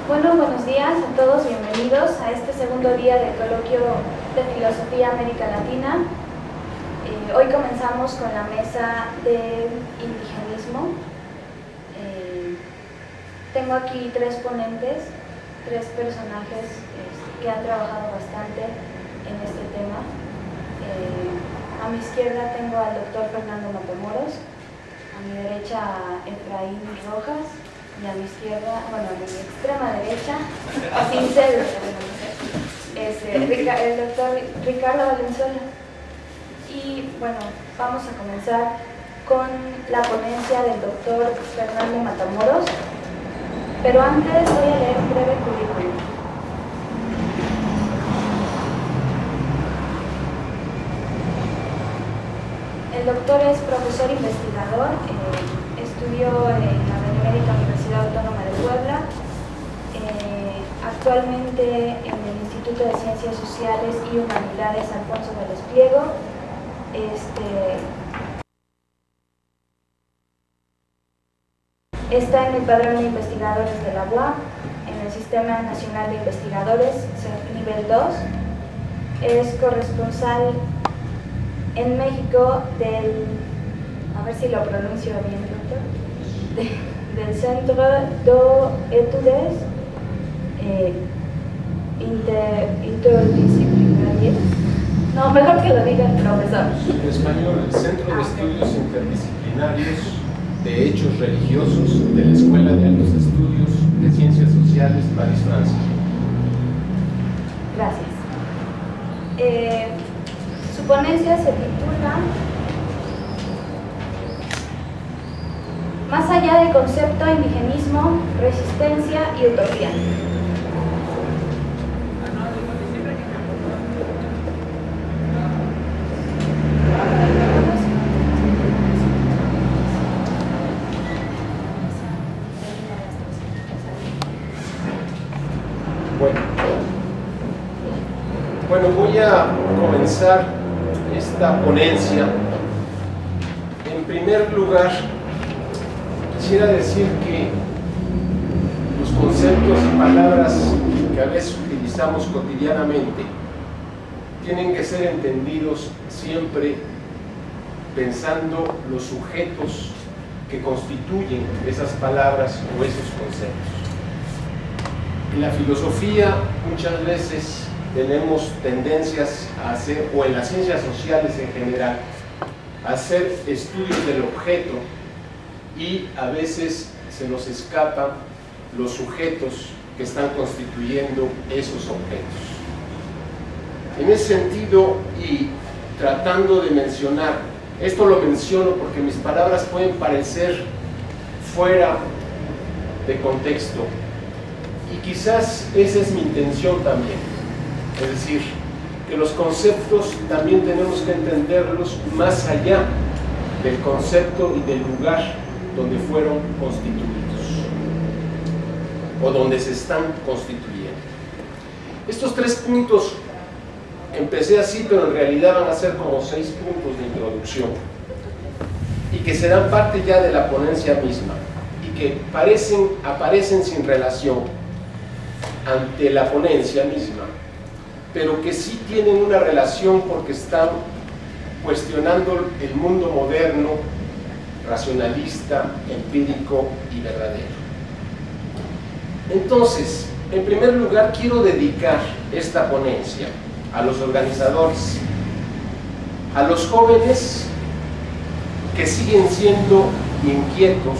Bueno, buenos días a todos, bienvenidos a este segundo día del coloquio de Filosofía América Latina. Hoy comenzamos con la mesa de indigenismo. Tengo aquí tres ponentes, tres personajes que han trabajado bastante en este tema. A mi izquierda tengo al doctor Fernando Matamoros, a mi derecha a Efraín Rojas, y a mi izquierda, bueno, a mi extrema derecha, sin ser, es el doctor Ricardo Valenzuela. Y bueno, vamos a comenzar con la ponencia del doctor Fernando Matamoros, pero antes voy a leer un breve currículum. El doctor es profesor investigador, estudió en la Benemérita Universidad Autónoma de Puebla, actualmente en el Instituto de Ciencias Sociales y Humanidades Alfonso Vélez Pliego. Está en el padrón de investigadores de la UAM, en el Sistema Nacional de Investigadores, nivel 2. Es corresponsal en México del, a ver si lo pronuncio bien, doctor, del Centro d'Études Interdisciplinarias. No, mejor que lo diga el profesor. En español, el Centro de Estudios Interdisciplinarios de Hechos Religiosos de la Escuela de Altos Estudios de Ciencias Sociales, París, Francia. Gracias. Su ponencia se titula Más allá del concepto, indigenismo, resistencia y utopía. Bueno, voy a comenzar esta ponencia. En primer lugar, quisiera decir que los conceptos y palabras que a veces utilizamos cotidianamente tienen que ser entendidos siempre pensando los sujetos que constituyen esas palabras o esos conceptos. En la filosofía muchas veces tenemos tendencias a hacer, o en las ciencias sociales en general, a hacer estudios del objeto y a veces se nos escapan los sujetos que están constituyendo esos objetos. En ese sentido, y tratando de mencionar, esto lo menciono porque mis palabras pueden parecer fuera de contexto y quizás esa es mi intención también. Es decir, que los conceptos también tenemos que entenderlos más allá del concepto y del lugar donde fueron constituidos o donde se están constituyendo. Estos 3 puntos empecé así, pero en realidad van a ser como 6 puntos de introducción y que serán parte ya de la ponencia misma y que aparecen sin relación ante la ponencia misma, pero que sí tienen una relación porque están cuestionando el mundo moderno, racionalista, empírico y verdadero. Entonces, en primer lugar, quiero dedicar esta ponencia a los organizadores, a los jóvenes que siguen siendo inquietos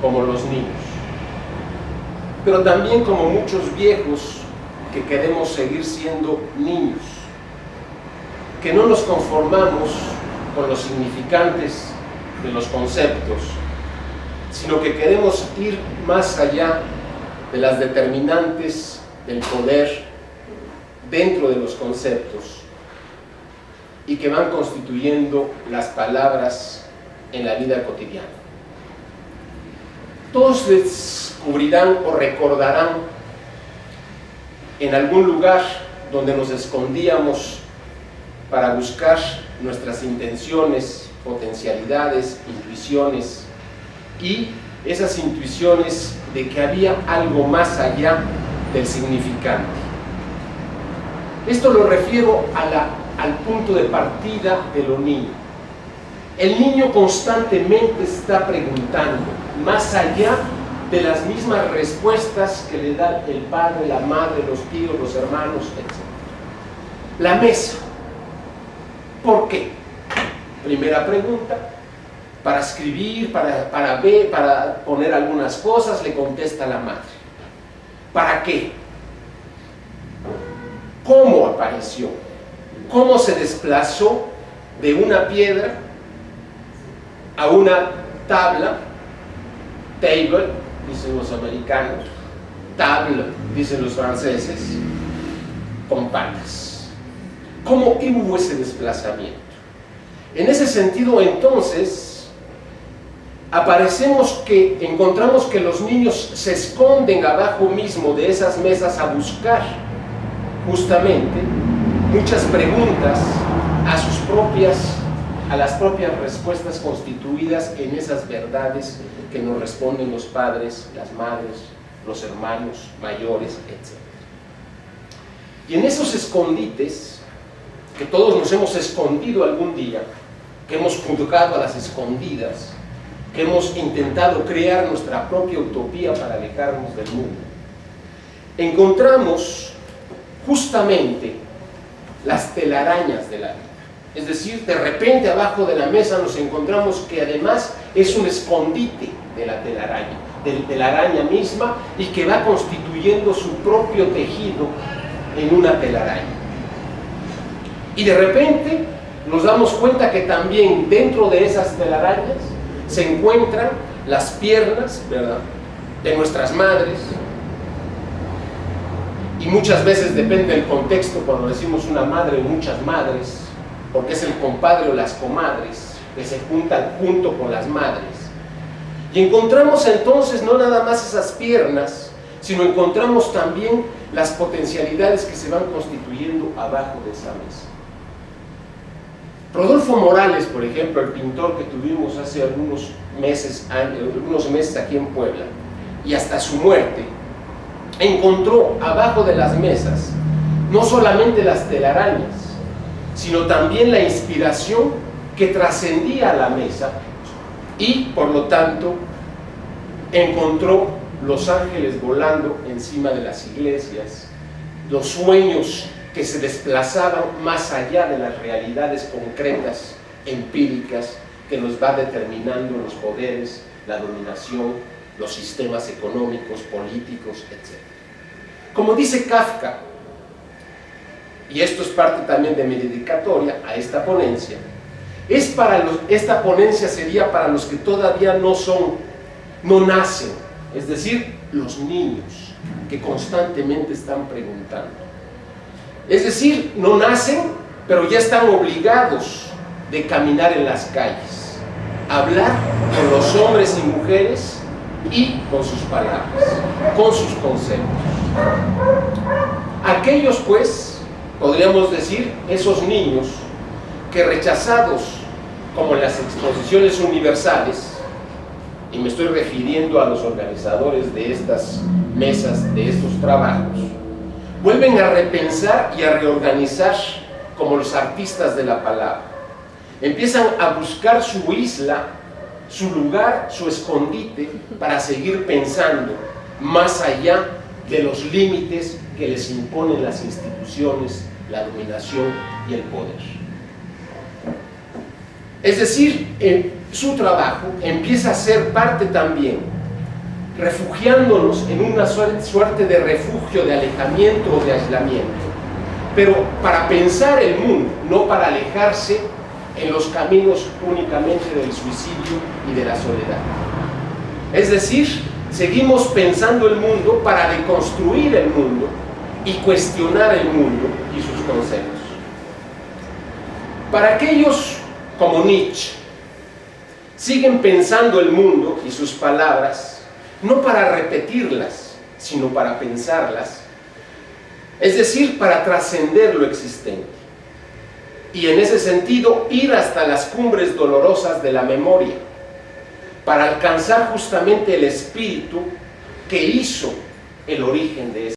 como los niños, pero también como muchos viejos que queremos seguir siendo niños, que no nos conformamos con los significantes de los conceptos, sino que queremos ir más allá de las determinantes del poder dentro de los conceptos y que van constituyendo las palabras en la vida cotidiana. Todos descubrirán o recordarán en algún lugar donde nos escondíamos para buscar nuestras intenciones, potencialidades, intuiciones, y esas intuiciones de que había algo más allá del significante. Esto lo refiero al punto de partida de lo niño. El niño constantemente está preguntando, más allá de las mismas respuestas que le dan el padre, la madre, los tíos, los hermanos, etc. La mesa. ¿Por qué? Primera pregunta. Para escribir, para ver, para poner algunas cosas, le contesta la madre. ¿Para qué? ¿Cómo apareció? ¿Cómo se desplazó de una piedra a una tabla? Table, dicen los americanos. Table, dicen los franceses. Con patas. ¿Cómo hubo ese desplazamiento? En ese sentido, entonces, encontramos que los niños se esconden abajo mismo de esas mesas a buscar justamente muchas preguntas a las propias respuestas constituidas en esas verdades que nos responden los padres, las madres, los hermanos mayores, etc. Y en esos escondites, que todos nos hemos escondido algún día, que hemos jugado a las escondidas, que hemos intentado crear nuestra propia utopía para alejarnos del mundo, encontramos justamente las telarañas de la vida. Es decir, de repente abajo de la mesa nos encontramos que además es un escondite de la telaraña, de la araña misma, y que va constituyendo su propio tejido en una telaraña. Y de repente nos damos cuenta que también dentro de esas telarañas se encuentran las piernas, ¿verdad?, de nuestras madres, y muchas veces depende del contexto, cuando decimos una madre o muchas madres, porque es el compadre o las comadres que se juntan junto con las madres. Y encontramos entonces no nada más esas piernas, sino encontramos también las potencialidades que se van constituyendo abajo de esa mesa. Rodolfo Morales, por ejemplo, el pintor que tuvimos hace algunos meses aquí en Puebla, y hasta su muerte, encontró abajo de las mesas no solamente las telarañas, sino también la inspiración que trascendía a la mesa, y por lo tanto encontró los ángeles volando encima de las iglesias, los sueños que se desplazaban más allá de las realidades concretas, empíricas, que nos va determinando los poderes, la dominación, los sistemas económicos, políticos, etc. Como dice Kafka, y esto es parte también de mi dedicatoria a esta ponencia, esta ponencia sería para los que todavía no nacen, es decir, los niños que constantemente están preguntando. Es decir, no nacen, pero ya están obligados de caminar en las calles, hablar con los hombres y mujeres y con sus palabras, con sus conceptos. Aquellos, pues, podríamos decir, esos niños que rechazados como en las exposiciones universales, y me estoy refiriendo a los organizadores de estas mesas, de estos trabajos, vuelven a repensar y a reorganizar como los artistas de la palabra. Empiezan a buscar su isla, su lugar, su escondite, para seguir pensando más allá de los límites que les imponen las instituciones, la dominación y el poder. Es decir, su trabajo empieza a ser parte también, refugiándonos en una suerte de refugio, de alejamiento o de aislamiento, pero para pensar el mundo, no para alejarse en los caminos únicamente del suicidio y de la soledad. Es decir, seguimos pensando el mundo para deconstruir el mundo y cuestionar el mundo y sus conceptos. Para aquellos como Nietzsche, siguen pensando el mundo y sus palabras, no para repetirlas, sino para pensarlas, es decir, para trascender lo existente. Y en ese sentido, ir hasta las cumbres dolorosas de la memoria, para alcanzar justamente el espíritu que hizo el origen de